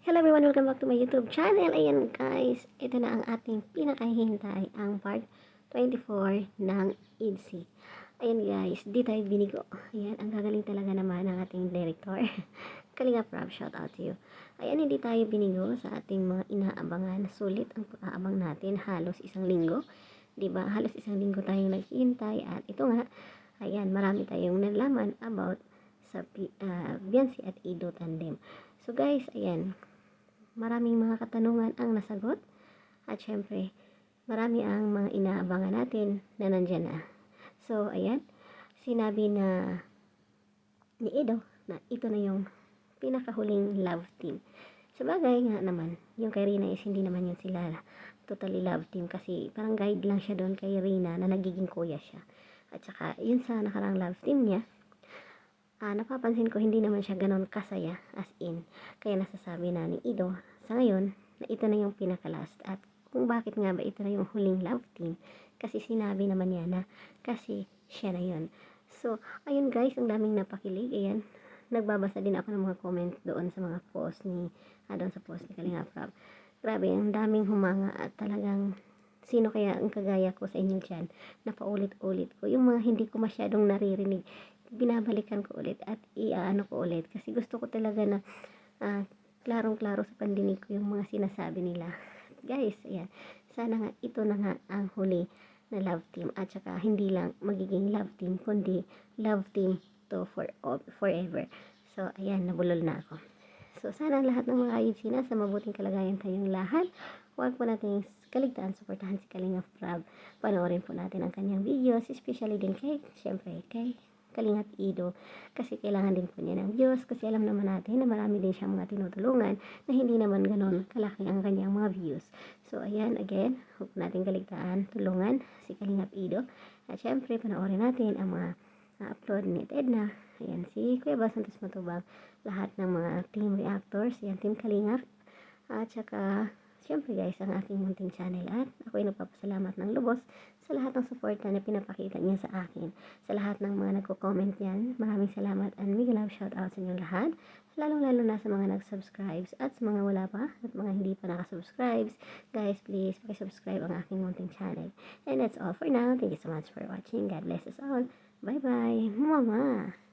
Hello everyone, welcome back to my YouTube channel. Ayan guys, ito na ang ating pinakahintay, ang part 24 ng IDSI. Ayan guys, di tayo binigo. Ayan, ang gagaling talaga naman ng ating director. Kalinga Prab, shout out to you. Ayan, hindi tayo binigo sa ating mga inaabangan. Sulit ang pag-aabang natin, halos isang linggo. Diba? Halos isang linggo tayong naghihintay at ito nga, ayan, marami tayong nalaman about sa Beyonce at Ido tandem. So guys, ayan, maraming mga katanungan ang nasagot at syempre marami ang mga inaabangan natin na nandyan na. So ayan, sinabi na ni Edo na ito na yung pinakahuling love team. Sa bagay nga naman, yung kay Rina is hindi naman yun sila totally love team kasi parang guide lang siya doon kay Rina na nagiging kuya siya. At saka yun sa nakarang love team niya, napapansin ko hindi naman siya ganon kasaya as in. Kaya nasasabi na ni Ido sa ngayon na ito na yung pinaka-last. At kung bakit nga ba ito na yung huling love team, kasi sinabi naman niya na kasi siya na yun. So, ayun guys, ang daming napakilig. Ayan, nagbabasa din ako ng mga comment doon sa mga post ni, doon sa post ni Kalinga Prab. Grabe, ang daming humanga at talagang sino kaya ang kagaya ko sa inyo dyan na paulit-ulit ko. Yung mga hindi ko masyadong naririnig, binabalikan ko ulit at iaano ko ulit kasi gusto ko talaga na klarong-klaro sa pandinig ko yung mga sinasabi nila. Guys, ayan, sana nga ito na nga ang huli na love team at saka hindi lang magiging love team kundi love team to forever. So ayan, nabulol na ako. So sana lahat ng mga IDC sa mabuting kalagayan tayong lahat. Huwag po natin kaligtaan, suportahan si Kalinga Prab. Panoorin po natin ang kanyang videos, especially din syempre kay Kalingap Ido kasi kailangan din po niya ng views kasi alam naman natin na marami din siyang mga tinutulungan na hindi naman ganon kalaki ang kanyang mga views. So ayan, again, huwag natin kaligtaan, tulungan si Kalingap Ido at syempre panoorin natin ang mga upload ni Edna, ayan, si Kuya Bas Santos Matubang, lahat ng mga team reactors, ayan, team Kalingap at saka syempre guys, ang aking munting channel at ako ay nagpapasalamat ng lubos sa lahat ng suporta na pinapakita niya sa akin. Sa lahat ng mga nagko-comment yan, maraming salamat and mega love shout out sa inyong lahat. Lalong-lalo na sa mga nag-subscribe at sa mga wala pa at mga hindi pa nakasubscribe. Guys, please, pakisubscribe ang aking munting channel. And that's all for now. Thank you so much for watching. God bless us all. Bye-bye. Mama!